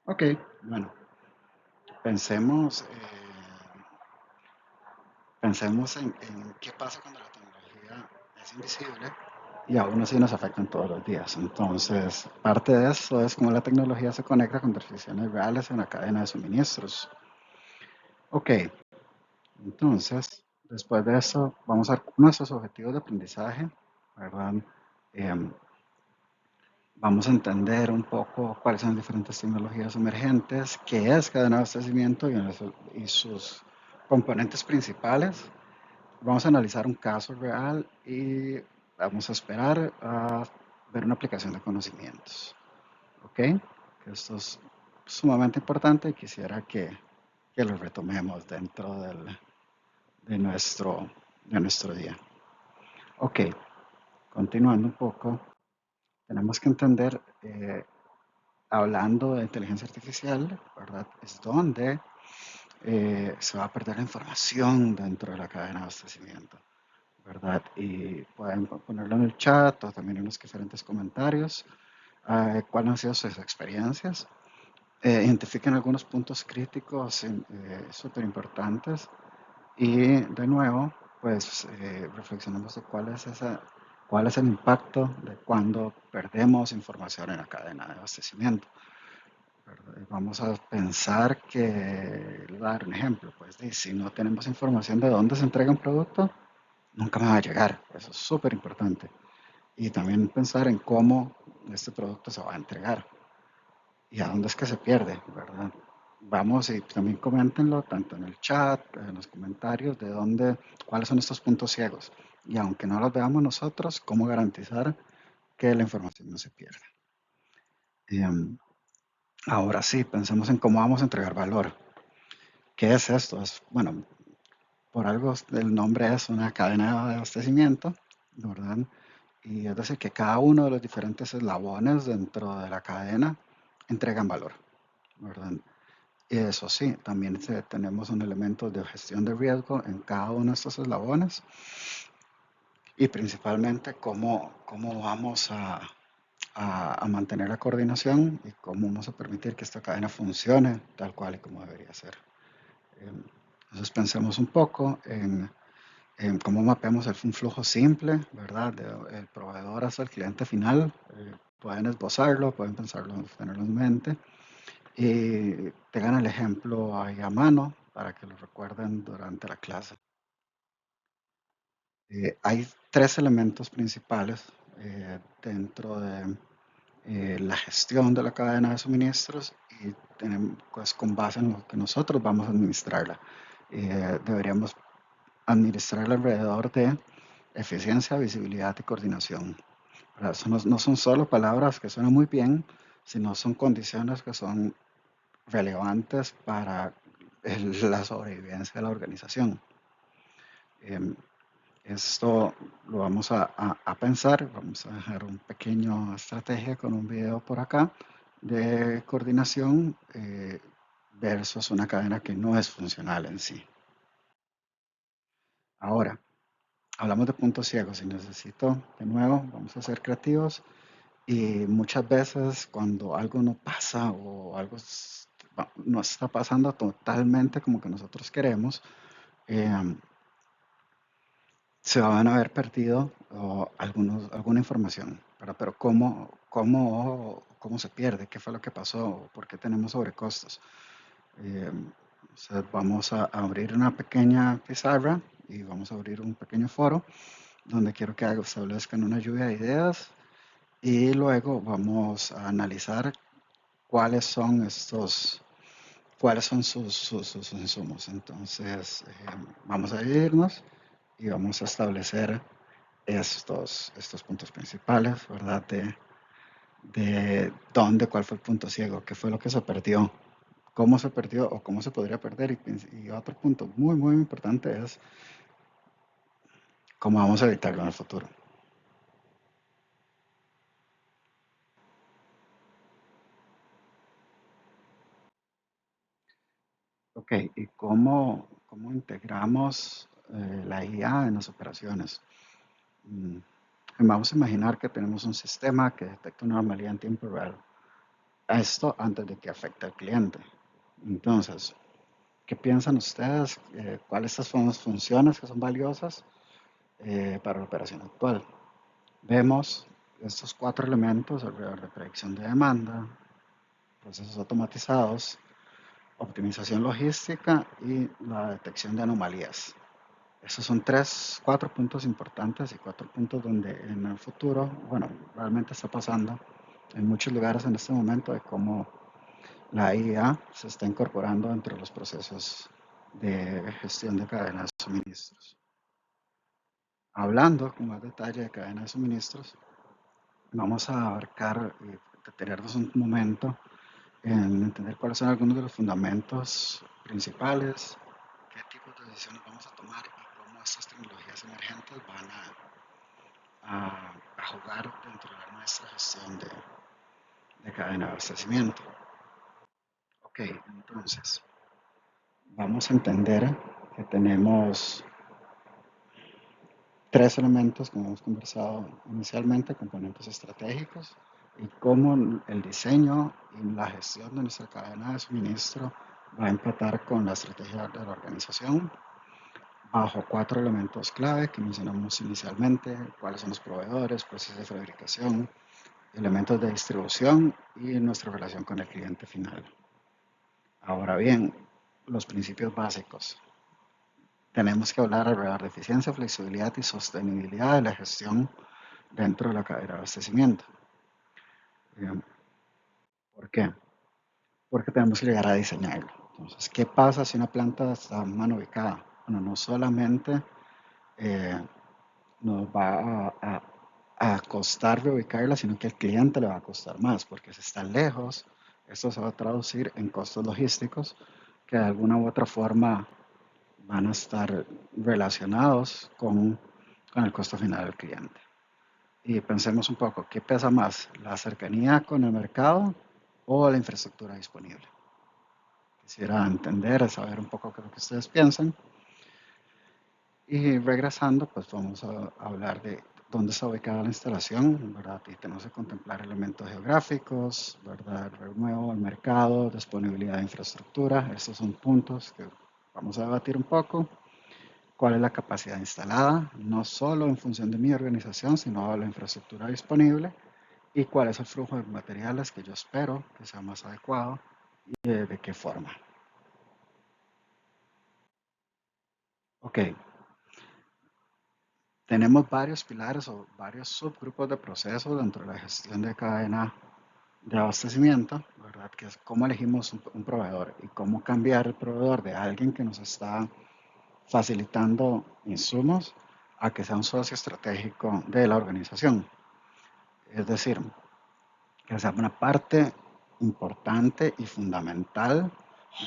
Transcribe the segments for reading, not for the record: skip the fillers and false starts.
Ok, bueno, pensemos, pensemos en qué pasa cuando la tecnología es invisible y aún así nos afectan todos los días. Entonces, parte de eso es cómo la tecnología se conecta con decisiones reales en la cadena de suministros. Ok, entonces, después de eso, vamos a ver nuestros objetivos de aprendizaje, ¿verdad? Em, Vamos a entender un poco cuáles son las diferentes tecnologías emergentes, qué es cadena de abastecimiento y sus componentes principales. Vamos a analizar un caso real y vamos a esperar a ver una aplicación de conocimientos. ¿Ok? Esto es sumamente importante y quisiera que lo retomemos dentro de nuestro día. Ok, continuando un poco, tenemos que entender hablando de inteligencia artificial, ¿verdad? Es donde se va a perder la información dentro de la cadena de abastecimiento, ¿verdad? Y pueden ponerlo en el chat o también en los diferentes comentarios, cuáles han sido sus experiencias. Identifiquen algunos puntos críticos súper importantes y de nuevo, pues reflexionemos de cuál es el impacto de cuando perdemos información en la cadena de abastecimiento. ¿Verdad? Vamos a pensar que, le voy a dar un ejemplo, pues si no tenemos información de dónde se entrega un producto, nunca me va a llegar. Eso es súper importante. Y también pensar en cómo este producto se va a entregar y a dónde es que se pierde, ¿verdad? Vamos y también coméntenlo tanto en el chat, en los comentarios, de dónde, cuáles son estos puntos ciegos. Y aunque no los veamos nosotros, cómo garantizar que la información no se pierda. Em, Ahora sí, pensemos en cómo vamos a entregar valor. ¿Qué es esto? Bueno, por algo el nombre es una cadena de abastecimiento, ¿verdad? Y es decir, que cada uno de los diferentes eslabones dentro de la cadena entregan valor, ¿verdad? Y eso sí, también tenemos un elemento de gestión de riesgo en cada uno de estos eslabones y principalmente cómo vamos a mantener la coordinación y cómo vamos a permitir que esta cadena funcione tal cual y como debería ser. Entonces pensemos un poco en cómo mapeamos un flujo simple, ¿verdad? El proveedor hasta el cliente final. Pueden esbozarlo, pueden pensarlo, tenerlo en mente y tengan el ejemplo ahí a mano para que lo recuerden durante la clase. Hay tres elementos principales dentro de la gestión de la cadena de suministros y tenemos, pues, con base en lo que nosotros vamos a administrarla. Deberíamos administrar alrededor de eficiencia, visibilidad y coordinación. Eso no son solo palabras que suenan muy bien, sino son condiciones que son relevantes para la sobrevivencia de la organización. Em, Esto lo vamos a pensar, vamos a dejar un pequeño estrategia con un video por acá de coordinación versus una cadena que no es funcional en sí. Ahora, hablamos de puntos ciegos y necesito, de nuevo, vamos a ser creativos y muchas veces cuando algo no pasa o algo no está pasando totalmente como que nosotros queremos, eh, se van a haber perdido alguna información, ¿verdad? Pero ¿cómo se pierde? ¿Qué fue lo que pasó? ¿Por qué tenemos sobrecostos? Eh, o sea, vamos a abrir una pequeña pizarra y vamos a abrir un pequeño foro donde quiero que establezcan una lluvia de ideas y luego vamos a analizar cuáles son cuáles son sus insumos. Entonces, vamos a dividirnos y vamos a establecer estos puntos principales, ¿verdad? De dónde, cuál fue el punto ciego, qué fue lo que se perdió, cómo se perdió o cómo se podría perder. Y otro punto muy importante es cómo vamos a evitarlo en el futuro. Ok, ¿y cómo integramos la IA en las operaciones? Mm, Vamos a imaginar que tenemos un sistema que detecta una anomalía en tiempo real. a esto antes de que afecte al cliente. Entonces, ¿qué piensan ustedes? ¿Cuáles son las funciones que son valiosas para la operación actual? Vemos estos cuatro elementos alrededor de predicción de demanda, procesos automatizados, optimización logística y la detección de anomalías. Esos son cuatro puntos importantes y cuatro puntos donde en el futuro, bueno, realmente está pasando en muchos lugares en este momento de cómo la IA se está incorporando entre los procesos de gestión de cadena de suministros. Hablando con más detalle de cadena de suministros, vamos a abarcar y detenernos un momento en entender cuáles son algunos de los fundamentos principales, qué tipos de decisiones vamos a tomar y cómo estas tecnologías emergentes van a jugar dentro de nuestra gestión de cadena de abastecimiento. Ok, entonces vamos a entender que tenemos tres elementos, como hemos conversado inicialmente, componentes estratégicos y cómo el diseño y la gestión de nuestra cadena de suministro va a empatar con la estrategia de la organización bajo cuatro elementos clave que mencionamos inicialmente: cuáles son los proveedores, procesos de fabricación, elementos de distribución y nuestra relación con el cliente final. Ahora bien, los principios básicos. Tenemos que hablar alrededor de eficiencia, flexibilidad y sostenibilidad de la gestión dentro de la cadena de abastecimiento. Bien, ¿por qué? Porque tenemos que llegar a diseñarlo. Entonces, ¿qué pasa si una planta está mal ubicada? Bueno, no solamente eh, nos va a costar reubicarla, sino que al cliente le va a costar más, porque si está lejos, esto se va a traducir en costos logísticos que de alguna u otra forma van a estar relacionados con el costo final del cliente. Y pensemos un poco, ¿qué pesa más? ¿La cercanía con el mercado o la infraestructura disponible? Quisiera entender, saber un poco qué es lo que ustedes piensan. Y regresando, pues vamos a hablar de dónde está ubicada la instalación, ¿verdad? Y tenemos que contemplar elementos geográficos, ¿verdad? Renuevo, el mercado, disponibilidad de infraestructura. Estos son puntos que vamos a debatir un poco. ¿Cuál es la capacidad instalada? No solo en función de mi organización, sino de la infraestructura disponible. ¿Y cuál es el flujo de materiales que yo espero que sea más adecuado y de qué forma? Ok, tenemos varios pilares o varios subgrupos de procesos dentro de la gestión de cadena de abastecimiento, ¿verdad? Que es cómo elegimos un proveedor y cómo cambiar el proveedor de alguien que nos está facilitando insumos a que sea un socio estratégico de la organización. Es decir, que sea una parte importante y fundamental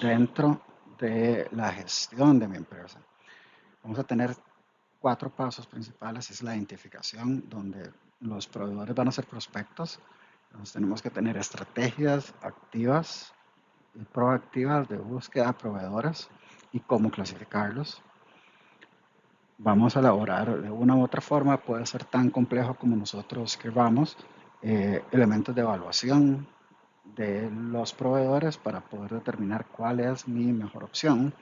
dentro de la gestión de mi empresa. Vamos a tener cuatro pasos principales. Es la identificación, donde los proveedores van a ser prospectos. Entonces tenemos que tener estrategias activas y proactivas de búsqueda de proveedores y cómo clasificarlos. Vamos a elaborar de una u otra forma, puede ser tan complejo como nosotros queramos, elementos de evaluación de los proveedores para poder determinar cuál es mi mejor opción.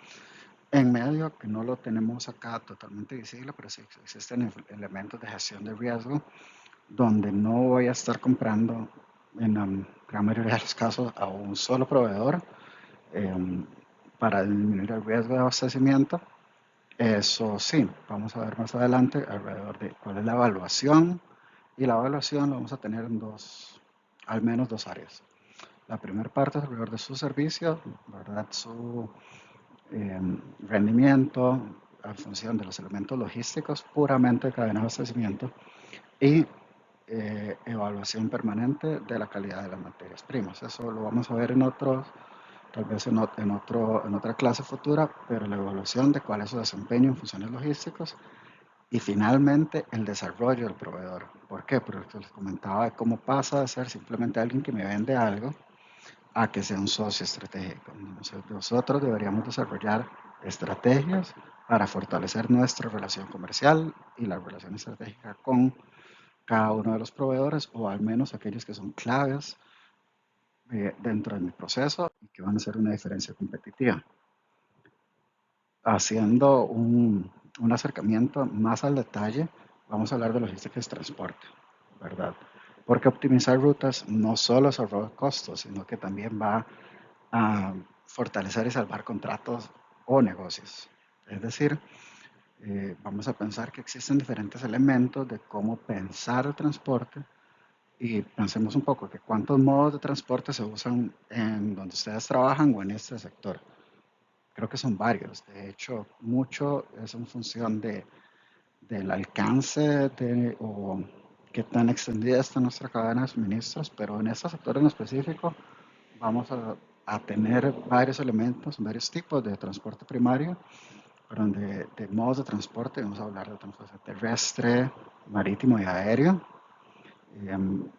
En medio, que no lo tenemos acá totalmente visible, pero sí existen elementos de gestión de riesgo, donde no voy a estar comprando en la gran mayoría de los casos a un solo proveedor eh, para disminuir el riesgo de abastecimiento. Eso sí, vamos a ver más adelante alrededor de cuál es la evaluación, y la evaluación la vamos a tener en al menos dos áreas. La primera parte es alrededor de su servicio, ¿verdad? Su eh, rendimiento en función de los elementos logísticos, puramente de cadena de abastecimiento, y evaluación permanente de la calidad de las materias primas. Eso lo vamos a ver en otros, tal vez en otra clase futura, pero la evaluación de cuál es su desempeño en funciones logísticas y finalmente el desarrollo del proveedor. ¿Por qué? Porque les comentaba de cómo pasa de ser simplemente alguien que me vende algo a que sea un socio estratégico. Nosotros deberíamos desarrollar estrategias para fortalecer nuestra relación comercial y la relación estratégica con cada uno de los proveedores, o al menos aquellos que son claves dentro de mi proceso y que van a ser una diferencia competitiva. Haciendo un acercamiento más al detalle, vamos a hablar de logística y transporte, ¿verdad? Porque optimizar rutas no solo es ahorrar costos, sino que también va a fortalecer y salvar contratos o negocios. Es decir, vamos a pensar que existen diferentes elementos de cómo pensar el transporte y pensemos un poco que cuántos modos de transporte se usan en donde ustedes trabajan o en este sector. Creo que son varios. De hecho, mucho es en función del alcance o qué tan extendida está nuestra cadena de suministros, pero en este sector en específico vamos a tener varios elementos, varios tipos de transporte primario, perdón, de modos de transporte. Vamos a hablar de transporte terrestre, marítimo y aéreo. Em,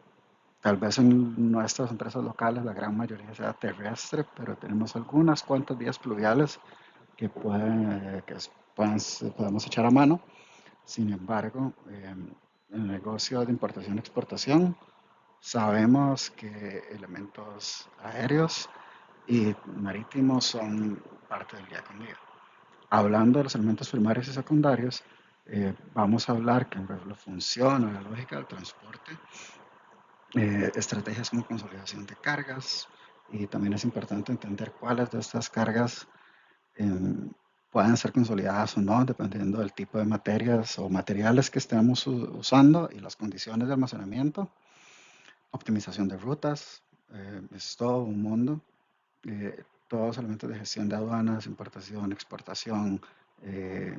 Tal vez en nuestras empresas locales la gran mayoría sea terrestre, pero tenemos algunas cuantas vías pluviales que podemos echar a mano. Sin embargo, en el negocio de importación y exportación sabemos que elementos aéreos y marítimos son parte del día con día. Hablando de los elementos primarios y secundarios, vamos a hablar que en la función o la lógica del transporte, estrategias como consolidación de cargas, y también es importante entender cuáles de estas cargas eh, pueden ser consolidadas o no, dependiendo del tipo de materias o materiales que estemos usando y las condiciones de almacenamiento. Optimización de rutas, es todo un mundo. Todos los elementos de gestión de aduanas, importación, exportación. eh,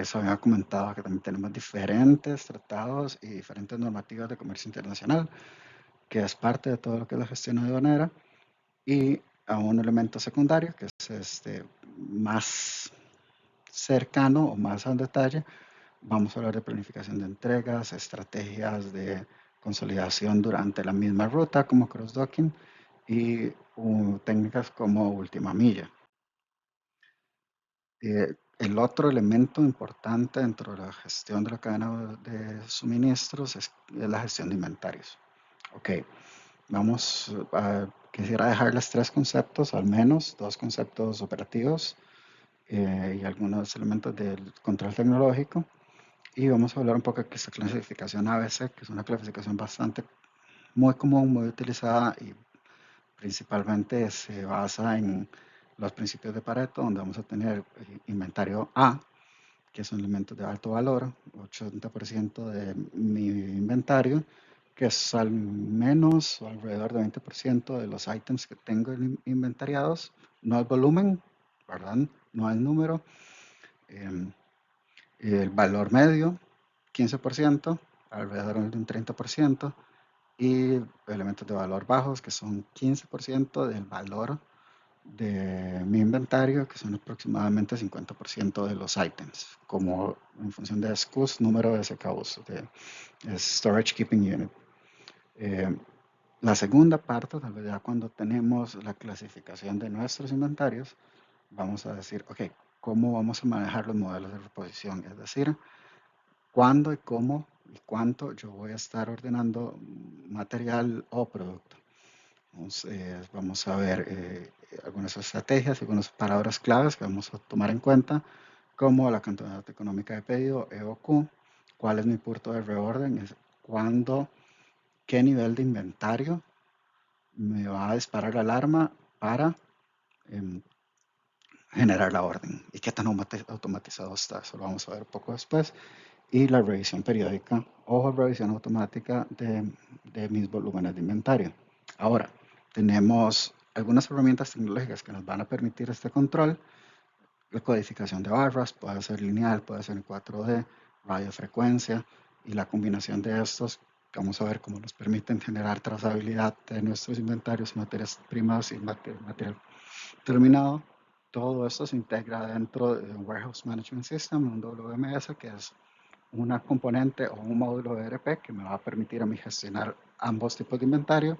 Se había comentado que también tenemos diferentes tratados y diferentes normativas de comercio internacional, que es parte de todo lo que es la gestión aduanera, y a un elemento secundario, que es más cercano o más al detalle. Vamos a hablar de planificación de entregas, estrategias de consolidación durante la misma ruta como cross-docking y técnicas como última milla. El otro elemento importante dentro de la gestión de la cadena de suministros es la gestión de inventarios. Ok, quisiera dejarles tres conceptos, al menos dos conceptos operativos y algunos elementos del control tecnológico. Y vamos a hablar un poco de esta clasificación ABC, que es una clasificación bastante muy común, muy utilizada y principalmente se basa en los principios de Pareto, donde vamos a tener inventario A, que son elementos de alto valor, 80% de mi inventario, que es al menos o alrededor de 20% de los ítems que tengo inventariados, no el volumen, ¿verdad? No el número. Eh, el valor medio, 15%, alrededor de un 30%, y elementos de valor bajos, que son 15% del valor de mi inventario, que son aproximadamente 50% de los ítems, como en función de SKUs, número de SKUs, de Storage Keeping Unit. Eh, la segunda parte, tal vez ya cuando tenemos la clasificación de nuestros inventarios, vamos a decir, ok, ¿cómo vamos a manejar los modelos de reposición? Es decir, cuándo y cómo y cuánto yo voy a estar ordenando material o producto. Vamos a ver algunas estrategias y algunas palabras claves que vamos a tomar en cuenta, como la cantidad económica de pedido, EOQ, cuál es mi punto de reorden, es cuándo, qué nivel de inventario me va a disparar la alarma para em, generar la orden y qué tan automatizado está. Eso lo vamos a ver poco después. Y la revisión periódica o revisión automática de mis volúmenes de inventario. Ahora, tenemos algunas herramientas tecnológicas que nos van a permitir este control. La codificación de barras puede ser lineal, puede ser en 4D, radiofrecuencia, y la combinación de estos, vamos a ver cómo nos permiten generar trazabilidad de nuestros inventarios, materias primas y material terminado. Todo esto se integra dentro de un Warehouse Management System, un WMS, que es una componente o un módulo de ERP que me va a permitir a mí gestionar ambos tipos de inventario,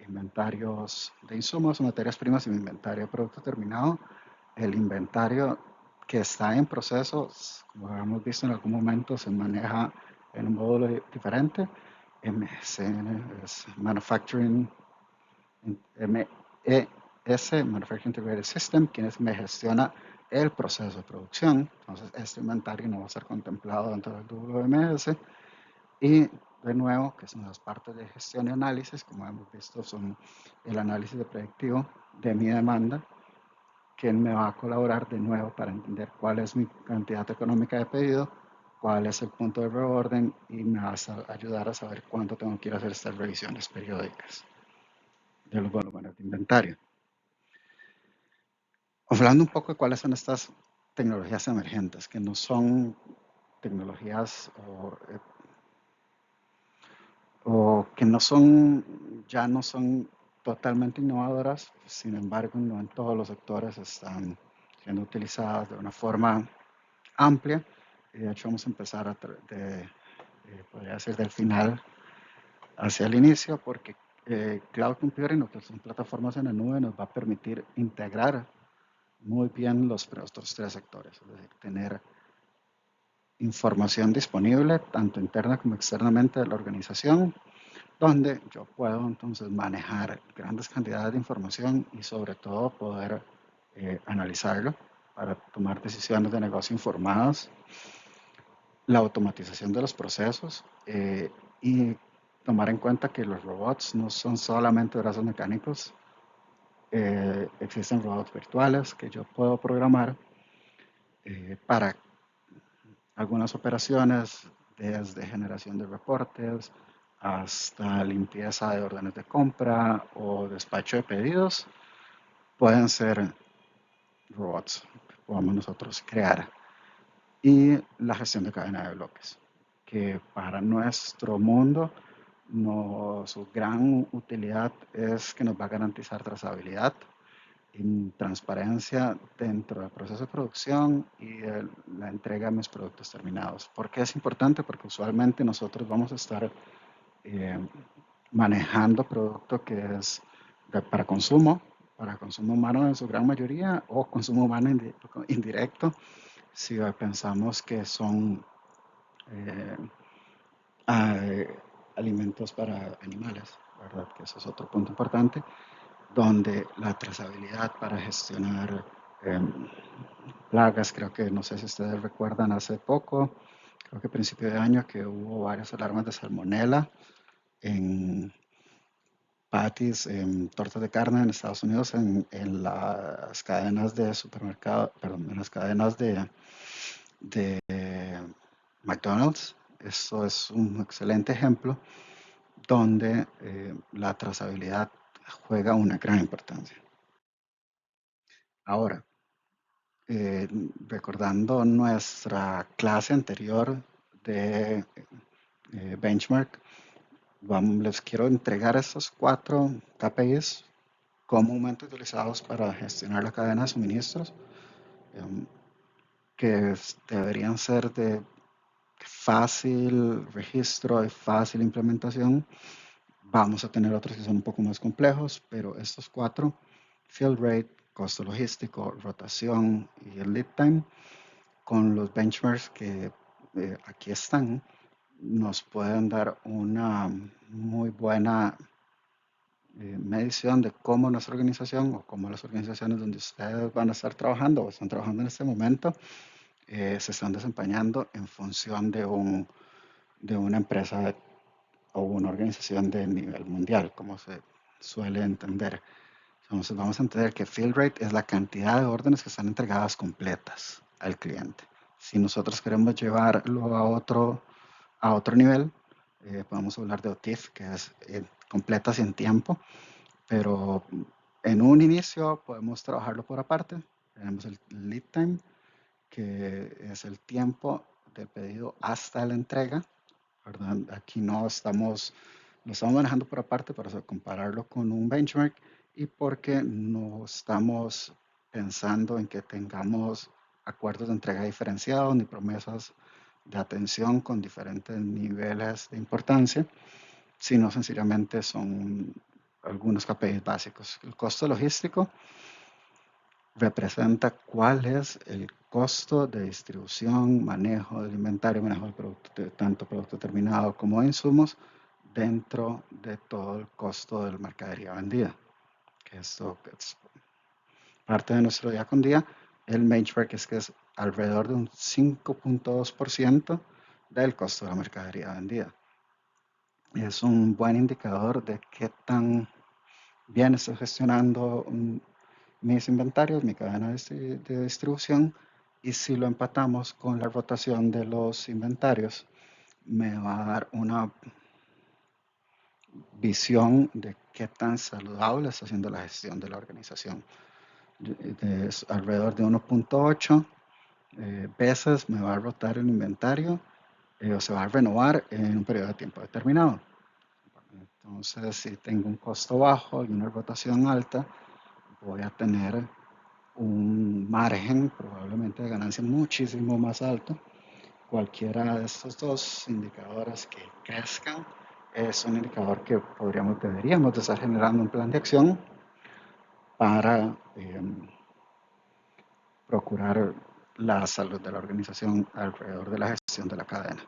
inventarios de insumos, materias primas y mi inventario de producto terminado. El inventario que está en proceso, como hemos visto en algún momento, se maneja en un módulo diferente. MSN es Manufacturing MES, Manufacturing Integrated System, quien me gestiona el proceso de producción. Entonces, este inventario no va a ser contemplado dentro del WMS. Y de nuevo, que son las partes de gestión y análisis, como hemos visto, son el análisis de predictivo de mi demanda, quien me va a colaborar de nuevo para entender cuál es mi cantidad económica de pedido, cuál es el punto de reorden y me va a ayudar a saber cuánto tengo que ir a hacer estas revisiones periódicas de los volúmenes de inventario. Hablando un poco de cuáles son estas tecnologías emergentes, que no son tecnologías o que no son, ya no son totalmente innovadoras, sin embargo, no en todos los sectores están siendo utilizadas de una forma amplia. Y de hecho, vamos a empezar podría decir, del final hacia el inicio, porque Cloud Computing, o que son plataformas en la nube, nos va a permitir integrar muy bien los otros tres sectores, es decir, tener información disponible, tanto interna como externamente de la organización, donde yo puedo entonces manejar grandes cantidades de información y sobre todo poder analizarlo para tomar decisiones de negocio informadas, la automatización de los procesos y tomar en cuenta que los robots no son solamente brazos mecánicos, existen robots virtuales que yo puedo programar para algunas operaciones, desde generación de reportes hasta limpieza de órdenes de compra o despacho de pedidos, pueden ser robots que podamos nosotros crear. Y la gestión de cadena de bloques, que para nuestro mundo su gran utilidad es que nos va a garantizar trazabilidad y transparencia dentro del proceso de producción y de la entrega de mis productos terminados. ¿Por qué es importante? Porque usualmente nosotros vamos a estar eh, manejando producto que es para consumo humano en su gran mayoría o consumo humano indirecto, si pensamos que son eh, alimentos para animales, ¿verdad? Que eso es otro punto importante, donde la trazabilidad para gestionar eh, plagas, creo que no sé si ustedes recuerdan hace poco, creo que a principio de año que hubo varias alarmas de salmonela en patties, en tortas de carne en Estados Unidos, en las cadenas de supermercado, perdón, en las cadenas de McDonald's. Esto es un excelente ejemplo donde la trazabilidad juega una gran importancia. Ahora, recordando nuestra clase anterior de benchmark, les quiero entregar estos 4 KPIs comúnmente utilizados para gestionar la cadena de suministros, que deberían ser de fácil registro y fácil implementación. Vamos a tener otros que son un poco más complejos, pero estos 4, fill rate, costo logístico, rotación y el lead time, con los benchmarks que aquí están, nos pueden dar una muy buena medición de cómo nuestra organización o cómo las organizaciones donde ustedes van a estar trabajando o están trabajando en este momento se están desempeñando en función de una empresa o una organización de nivel mundial, como se suele entender. Entonces vamos a entender que fill rate es la cantidad de órdenes que están entregadas completas al cliente. Si nosotros queremos llevarlo a otro nivel, podemos hablar de OTIF, que es completas en tiempo, pero en un inicio podemos trabajarlo por aparte. Tenemos el lead time, que es el tiempo del pedido hasta la entrega, ¿verdad? Aquí lo estamos manejando por aparte para compararlo con un benchmark y porque no estamos pensando en que tengamos acuerdos de entrega diferenciados ni promesas de atención con diferentes niveles de importancia, sino sencillamente son algunos KPIs básicos. El costo logístico representa cuál es el costo de distribución, manejo del inventario, manejo del producto, tanto producto terminado como de insumos, dentro de todo el costo de la mercadería vendida. que esto es parte de nuestro día con día. El benchmark es que es alrededor de un 5.2% del costo de la mercadería vendida. Es un buen indicador de qué tan bien estoy gestionando mis inventarios, mi cadena de distribución, y si lo empatamos con la rotación de los inventarios, me va a dar una visión de qué tan saludable está haciendo la gestión de la organización. Es alrededor de 1.8 veces me va a rotar el inventario o se va a renovar en un periodo de tiempo determinado. Entonces, si tengo un costo bajo y una rotación alta, voy a tener un margen probablemente de ganancia muchísimo más alto. Cualquiera de estos dos indicadores que crezcan es un indicador que deberíamos de estar generando un plan de acción para procurar la salud de la organización alrededor de la gestión de la cadena.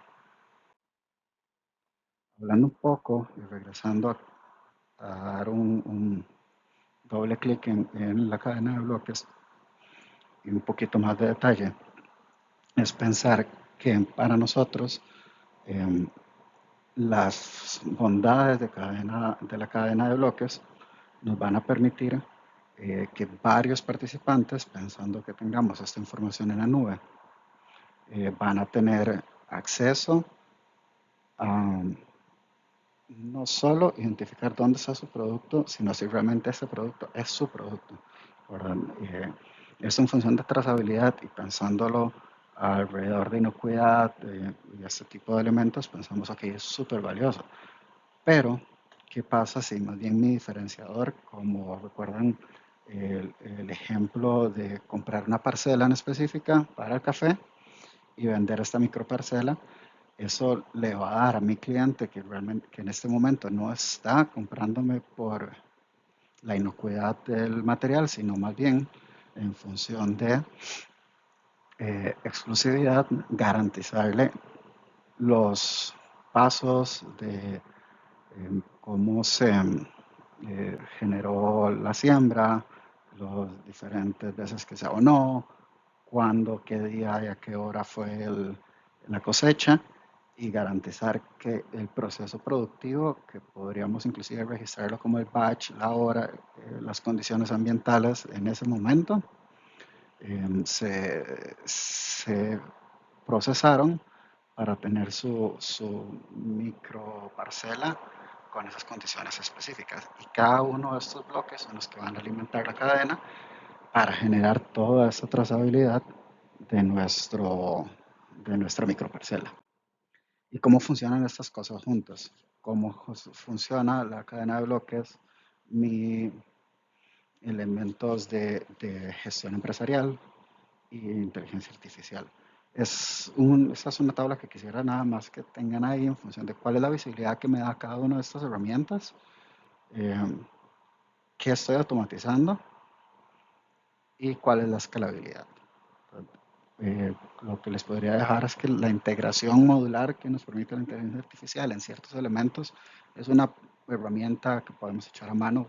Hablando un poco y regresando a dar un doble clic en la cadena de bloques y un poquito más de detalle, es pensar que para nosotros eh, las bondades de la cadena de bloques nos van a permitir que varios participantes, pensando que tengamos esta información en la nube, van a tener acceso a no solo identificar dónde está su producto, sino si realmente ese producto es su producto. ¿Verdad? Esto en función de trazabilidad y pensándolo alrededor de inocuidad y este tipo de elementos, pensamos que es súper valioso. Pero, ¿qué pasa si más bien mi diferenciador, como recuerdan el ejemplo de comprar una parcela en específica para el café y vender esta microparcela? Eso le va a dar a mi cliente que realmente que en este momento no está comprándome por la inocuidad del material, sino más bien en función de exclusividad, garantizarle los pasos de cómo se generó la siembra, las diferentes veces que se abonó, cuándo, qué día y a qué hora fue la cosecha y garantizar que el proceso productivo, que podríamos inclusive registrarlo como el batch, la hora, las condiciones ambientales en ese momento, se procesaron para tener su micro parcela con esas condiciones específicas. Y cada uno de estos bloques son los que van a alimentar la cadena para generar toda esa trazabilidad de, de nuestra microparcela. ¿Y cómo funcionan estas cosas juntas? ¿Cómo funciona la cadena de bloques? Mi elementos de gestión empresarial y inteligencia artificial. Esta es una tabla que quisiera nada más que tengan ahí en función de cuál es la visibilidad que me da cada una de estas herramientas, eh, qué estoy automatizando y cuál es la escalabilidad. Lo que les podría dejar es que la integración modular que nos permite la inteligencia artificial en ciertos elementos es una herramienta que podemos echar a mano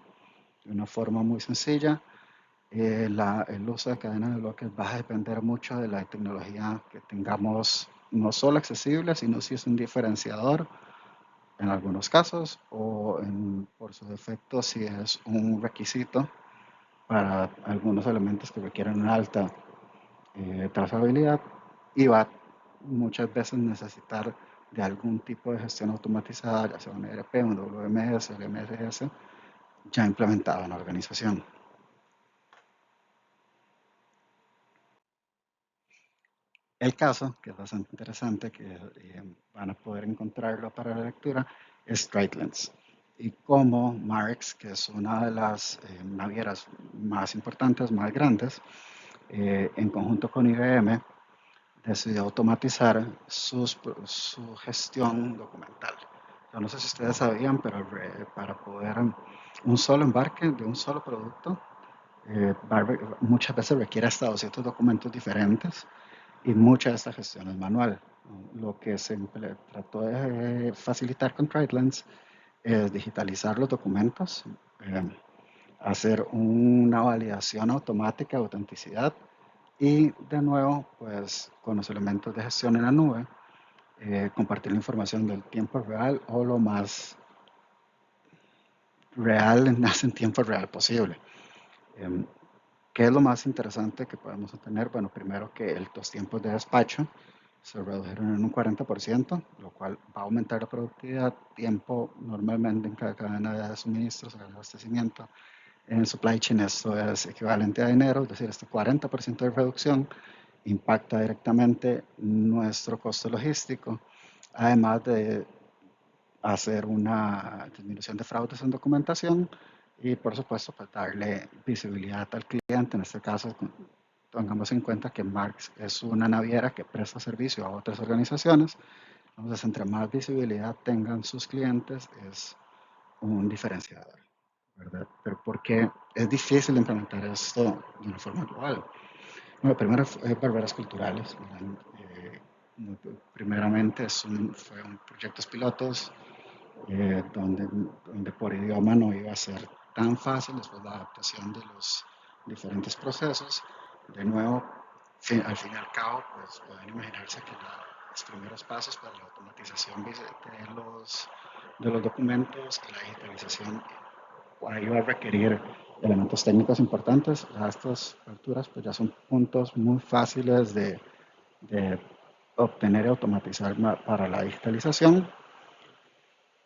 de una forma muy sencilla. El uso de cadenas de bloques va a depender mucho de la tecnología que tengamos, no solo accesible, sino si es un diferenciador en algunos casos o por su defecto si es un requisito para algunos elementos que requieren una alta trazabilidad y va muchas veces necesitar de algún tipo de gestión automatizada, ya sea un ERP, un WMS, el MSS, ya implementado en la organización. El caso, que es bastante interesante, que van a poder encontrarlo para la lectura, es TradeLens. Y cómo Marex, que es una de las navieras más importantes, más grandes, en conjunto con IBM, decidió automatizar su gestión documental. Yo no sé si ustedes sabían, pero para poder un solo embarque de un solo producto, muchas veces requiere hasta 200 documentos diferentes y mucha de esta gestión es manual. Lo que se trató de facilitar con TrideLens es digitalizar los documentos, hacer una validación automática de autenticidad y de nuevo, pues con los elementos de gestión en la nube, compartir la información del tiempo real o lo más real en tiempo real posible. Em, ¿Qué es lo más interesante que podemos obtener? Bueno, primero que los tiempos de despacho se redujeron en un 40%, lo cual va a aumentar la productividad, tiempo normalmente en cada cadena de suministros, de abastecimiento. En supply chain esto es equivalente a dinero, es decir, este 40% de reducción impacta directamente nuestro costo logístico, además de hacer una disminución de fraudes en documentación y por supuesto pues darle visibilidad al cliente. En este caso tengamos en cuenta que Marx es una naviera que presta servicio a otras organizaciones, entonces entre más visibilidad tengan sus clientes es un diferenciador, ¿verdad? Pero ¿por qué es difícil implementar esto de una forma global? Bueno, primero barreras culturales. Eh, Primeramente fueron proyectos pilotos donde por idioma no iba a ser tan fácil después la adaptación de los diferentes procesos. De nuevo, al fin y al cabo, pues pueden imaginarse que los primeros pasos para la automatización de los documentos, la digitalización, ahí va a requerir elementos técnicos importantes. A estas alturas, pues ya son puntos muy fáciles de obtener y automatizar para la digitalización.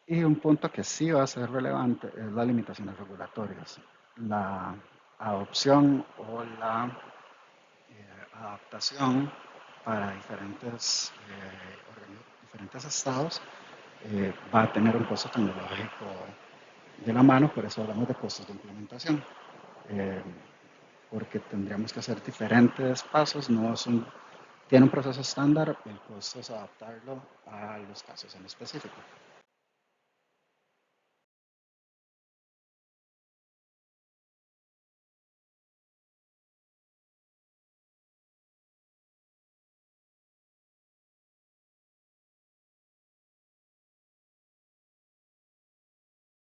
Y un punto que sí va a ser relevante es las limitaciones regulatorias. La adopción o la adaptación para diferentes estados va a tener un costo tecnológico de la mano, por eso hablamos de costos de implementación, eh, porque tendríamos que hacer diferentes pasos, no es tiene un proceso estándar, el costo es adaptarlo a los casos en específico.